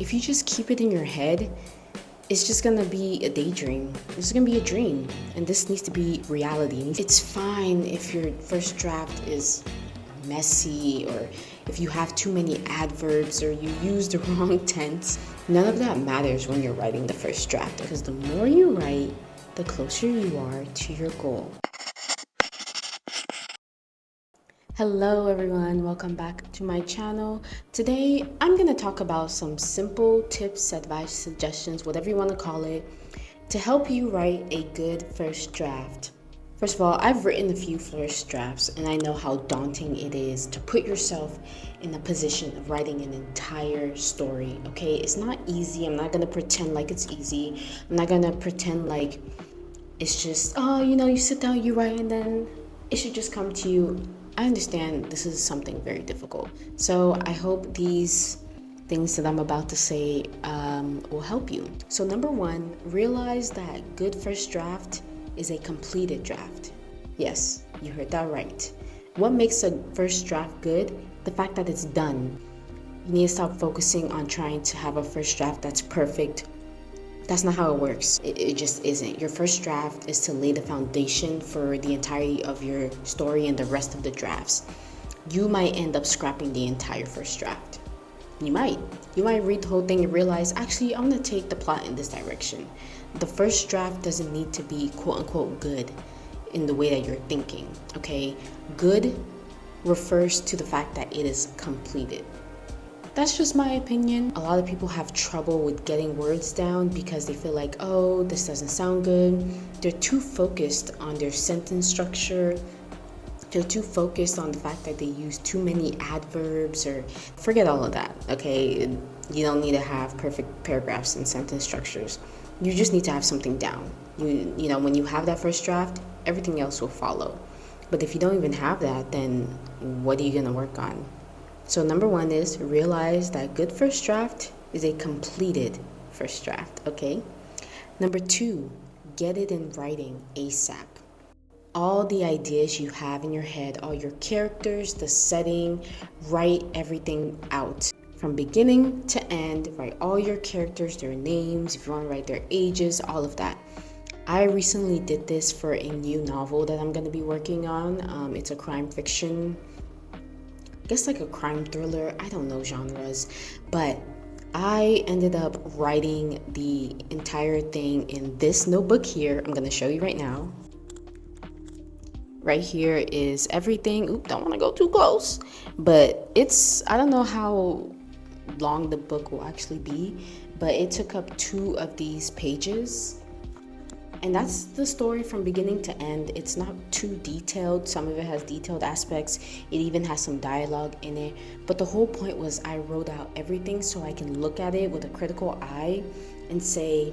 if you just keep it in your head, it's just gonna be a daydream. It's gonna be a dream, and this needs to be reality. It's fine if your first draft is messy, or if you have too many adverbs, or you use the wrong tense. None of that matters when you're writing the first draft, because the more you write, the closer you are to your goal. Hello everyone, welcome back to my channel. Today I'm going to talk about some simple tips, advice, suggestions, whatever you want to call it, to help you write a good first draft. First of all, I've written a few first drafts and I know how daunting it is to put yourself in a position of writing an entire story, okay? It's not easy. I'm not going to pretend like it's easy. I'm not going to pretend like it's just, you sit down, you write, and then it should just come to you. I understand this is something very difficult. So I hope these things that I'm about to say will help you. So number one, realize that good first draft is a completed draft. Yes, you heard that right. What makes a first draft good? The fact that it's done. You need to stop focusing on trying to have a first draft that's perfect. That's not how it works. It just isn't. Your first draft is to lay the foundation for the entirety of your story and the rest of the drafts. You might end up scrapping the entire first draft. You might read the whole thing and realize, actually, I'm gonna take the plot in this direction. The first draft doesn't need to be quote unquote good in the way that you're thinking, okay? Good refers to the fact that it is completed. That's just my opinion. A lot of people have trouble with getting words down because they feel like, oh, this doesn't sound good. They're too focused on their sentence structure. They're too focused on the fact that they use too many adverbs, or forget all of that, okay? You don't need to have perfect paragraphs and sentence structures. You just need to have something down. You know, when you have that first draft, everything else will follow. But if you don't even have that, then what are you gonna work on? So number one is realize that good first draft is a completed first draft, okay? Number two, get it in writing ASAP. All the ideas you have in your head, all your characters, the setting, write everything out. From beginning to end, write all your characters, their names, if you want to write their ages, all of that. I recently did this for a new novel that I'm going to be working on. It's a crime fiction, I guess like a crime thriller, I don't know genres, but I ended up writing the entire thing in this notebook here. I'm gonna show you right now. Right here is everything. Oop, don't wanna go too close. But I don't know how long the book will actually be, but it took up 2 of these pages. And that's the story from beginning to end. It's not too detailed. Some of it has detailed aspects. It even has some dialogue in it. But the whole point was I wrote out everything so I can look at it with a critical eye and say,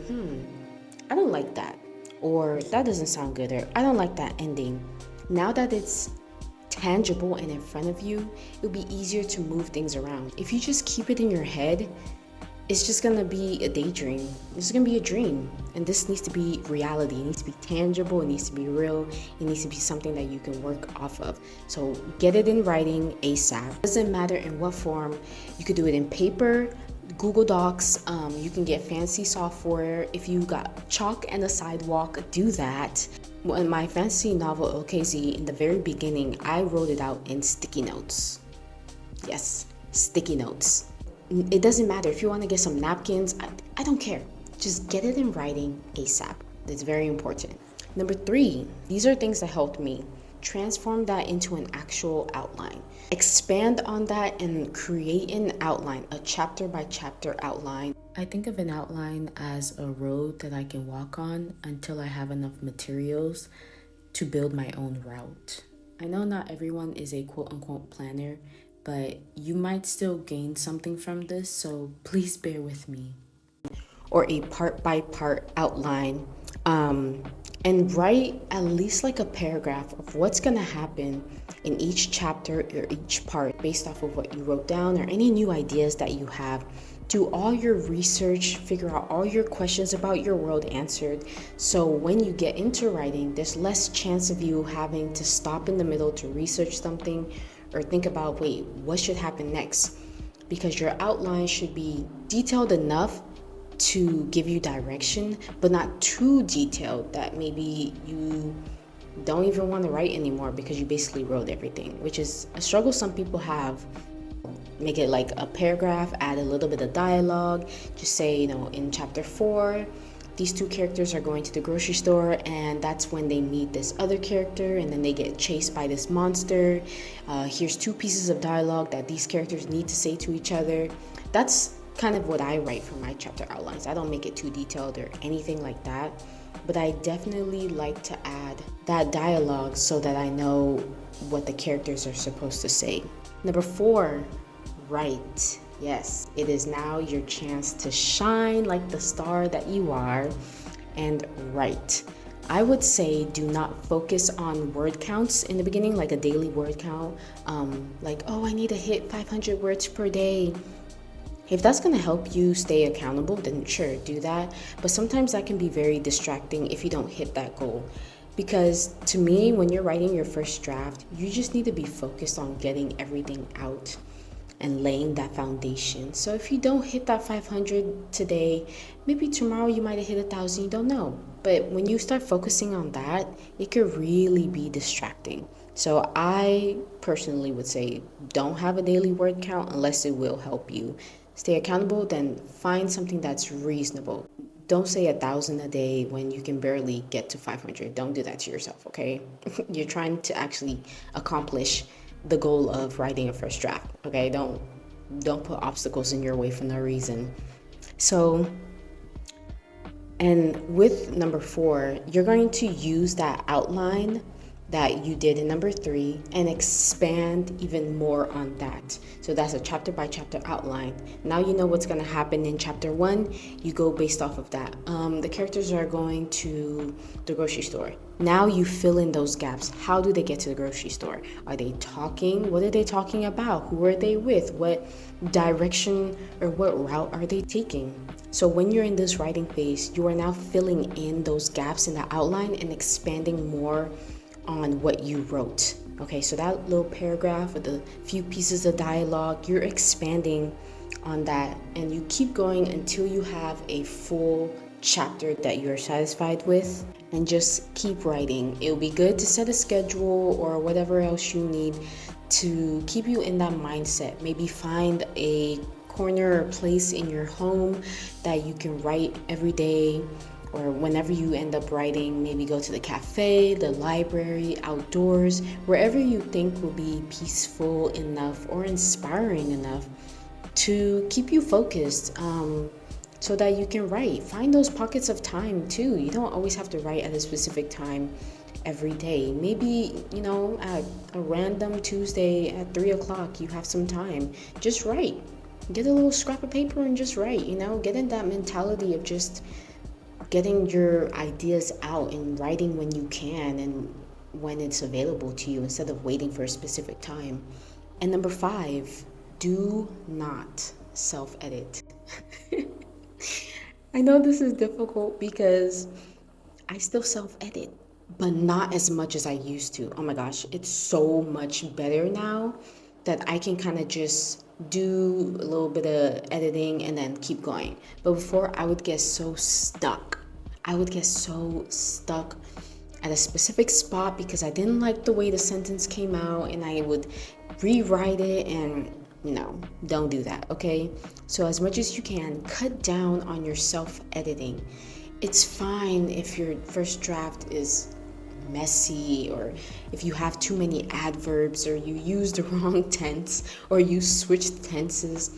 I don't like that. Or that doesn't sound good. Or I don't like that ending. Now that it's tangible and in front of you, it'll be easier to move things around. If you just keep it in your head, it's just gonna be a daydream. It's gonna be a dream. And this needs to be reality. It needs to be tangible. It needs to be real. It needs to be something that you can work off of. So get it in writing ASAP. It doesn't matter in what form. You could do it in paper, Google Docs. You can get fancy software. If you got chalk and a sidewalk, do that. In my fantasy novel, OKZ, in the very beginning, I wrote it out in sticky notes. Yes, sticky notes. It doesn't matter if you want to get some napkins. I don't care. Just get it in writing ASAP. That's very important. Number 3, these are things that helped me. Transform that into an actual outline. Expand on that and create an outline, a chapter by chapter outline. I think of an outline as a road that I can walk on until I have enough materials to build my own route. I know not everyone is a quote unquote planner, but you might still gain something from this, so please bear with me. Or a part by part outline, and write at least like a paragraph of what's gonna happen in each chapter or each part based off of what you wrote down or any new ideas that you have. Do all your research, figure out all your questions about your world answered, so when you get into writing, there's less chance of you having to stop in the middle to research something or think about, wait, what should happen next? because your outline should be detailed enough to give you direction, but not too detailed that maybe you don't even want to write anymore because you basically wrote everything, which is a struggle some people have. Make it like a paragraph, add a little bit of dialogue, just say, in chapter 4, these two characters are going to the grocery store, and that's when they meet this other character, and then they get chased by this monster. Here's 2 pieces of dialogue that these characters need to say to each other. That's kind of what I write for my chapter outlines. I don't make it too detailed or anything like that, but I definitely like to add that dialogue so that I know what the characters are supposed to say. Number 4, write. Yes, it is now your chance to shine like the star that you are and write. I would say do not focus on word counts in the beginning, like a daily word count. I need to hit 500 words per day. If that's going to help you stay accountable, then sure, do that. But sometimes that can be very distracting if you don't hit that goal. Because to me, when you're writing your first draft, you just need to be focused on getting everything out and laying that foundation. So if you don't hit that 500 today, maybe tomorrow you might have hit 1,000, you don't know. But when you start focusing on that, it could really be distracting. So I personally would say don't have a daily word count unless it will help you stay accountable. Then find something that's reasonable. Don't say 1,000 a day when you can barely get to 500. Don't do that to yourself, okay? You're trying to actually accomplish the goal of writing a first draft, okay? Don't put obstacles in your way for no reason. So, and with number 4, you're going to use that outline that you did in number 3 and expand even more on that. So that's a chapter by chapter outline. Now you know what's going to happen in chapter 1. You go based off of that. The characters are going to the grocery store. Now you fill in those gaps. How do they get to the grocery store? Are they talking? What are they talking about? Who are they with? What direction or what route are they taking? So when you're in this writing phase, you are now filling in those gaps in the outline and expanding more on what you wrote. Okay, so that little paragraph with a few pieces of dialogue, you're expanding on that, and you keep going until you have a full chapter that you're satisfied with, and just keep writing. It'll be good to set a schedule or whatever else you need to keep you in that mindset. Maybe find a corner or place in your home that you can write every day, or whenever you end up writing. Maybe go to the cafe, the library, outdoors, wherever you think will be peaceful enough or inspiring enough to keep you focused, so that you can write. Find those pockets of time too. You don't always have to write at a specific time every day. Maybe, at a random Tuesday at 3 o'clock, you have some time. Just write. Get a little scrap of paper and just write, get in that mentality of just getting your ideas out and writing when you can and when it's available to you instead of waiting for a specific time. And number 5, do not self-edit. I know this is difficult because I still self-edit, but not as much as I used to. Oh my gosh, it's so much better now that I can kind of just do a little bit of editing and then keep going. But before, I would get so stuck. At a specific spot because I didn't like the way the sentence came out, and I would rewrite it, and don't do that, okay? So as much as you can, cut down on your self-editing. It's fine if your first draft is messy, or if you have too many adverbs, or you use the wrong tense, or you switch tenses.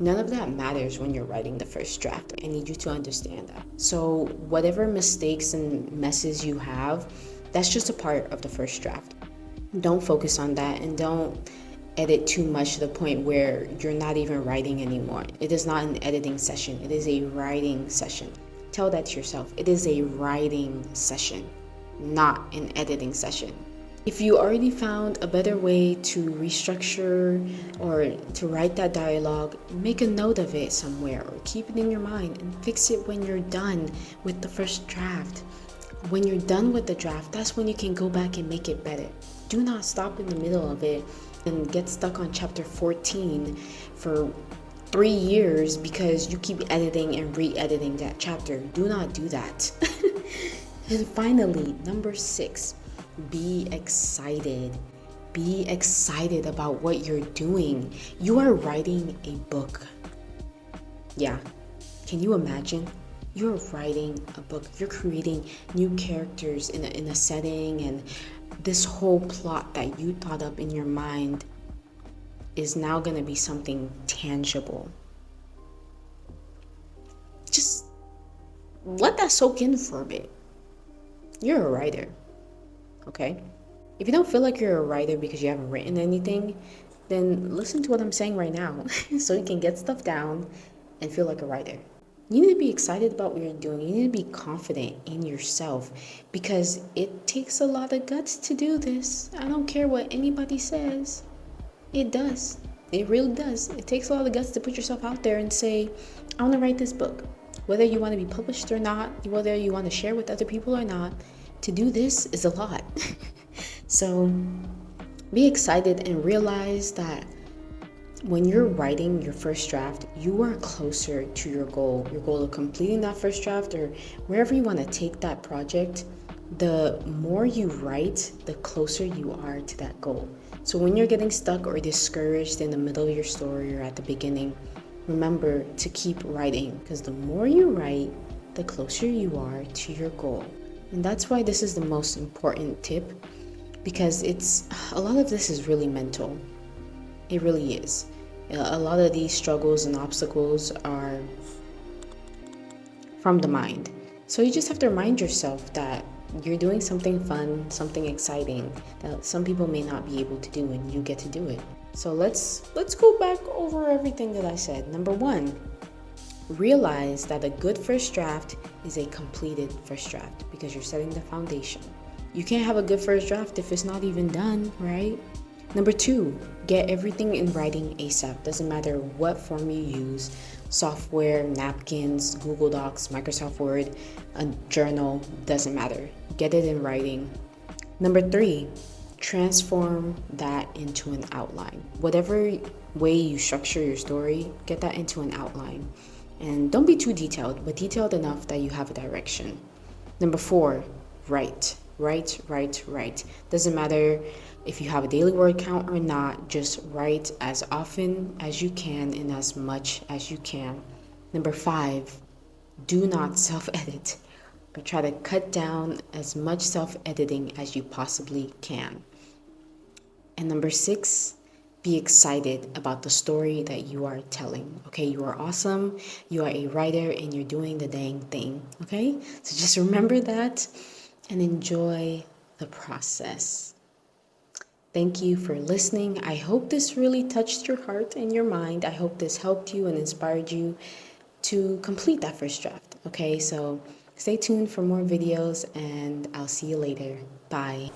None of that matters when you're writing the first draft. I need you to understand that. So whatever mistakes and messes you have, that's just a part of the first draft. Don't focus on that, and don't edit too much to the point where you're not even writing anymore. It is not an editing session. It is a writing session. Tell that to yourself. It is a writing session, not an editing session. If you already found a better way to restructure or to write that dialogue, make a note of it somewhere or keep it in your mind and fix it when you're done with the first draft. When you're done with the draft, that's when you can go back and make it better. Do not stop in the middle of it and get stuck on chapter 14 for 3 years because you keep editing and re-editing that chapter. Do not do that. And finally, number 6, be excited. Be excited about what you're doing. You are writing a book. Yeah. Can you imagine? You're writing a book. You're creating new characters in a setting, and this whole plot that you thought up in your mind is now going to be something tangible. Just let that soak in for a bit. You're a writer, okay? If you don't feel like you're a writer because you haven't written anything, then listen to what I'm saying right now so you can get stuff down and feel like a writer. You need to be excited about what you're doing. You need to be confident in yourself because it takes a lot of guts to do this. I don't care what anybody says. It does. It really does. It takes a lot of guts to put yourself out there and say, I want to write this book. Whether you want to be published or not, whether you want to share with other people or not, to do this is a lot. So be excited and realize that when you're writing your first draft, you are closer to your goal of completing that first draft, or wherever you want to take that project. The more you write, the closer you are to that goal. So when you're getting stuck or discouraged in the middle of your story or at the beginning, remember to keep writing, because the more you write, the closer you are to your goal. And that's why this is the most important tip, because a lot of this is really mental. It really is. A lot of these struggles and obstacles are from the mind. So you just have to remind yourself that you're doing something fun, something exciting that some people may not be able to do, and you get to do it. So let's go back over everything that I said. Number 1, realize that a good first draft is a completed first draft because you're setting the foundation. You can't have a good first draft if it's not even done, right? Number 2, get everything in writing ASAP. Doesn't matter what form you use, software, napkins, Google Docs, Microsoft Word, a journal, doesn't matter. Get it in writing. Number 3, transform that into an outline. Whatever way you structure your story, get that into an outline. And don't be too detailed, but detailed enough that you have a direction. Number 4, write. Doesn't matter if you have a daily word count or not, just write as often as you can and as much as you can. Number 5, do not self-edit, or try to cut down as much self-editing as you possibly can. And number 6, be excited about the story that you are telling. Okay, you are awesome, you are a writer, and you're doing the dang thing. Okay, so just remember that and enjoy the process. Thank you for listening. I hope this really touched your heart and your mind. I hope this helped you and inspired you to complete that first draft. Okay, so stay tuned for more videos, and I'll see you later. Bye.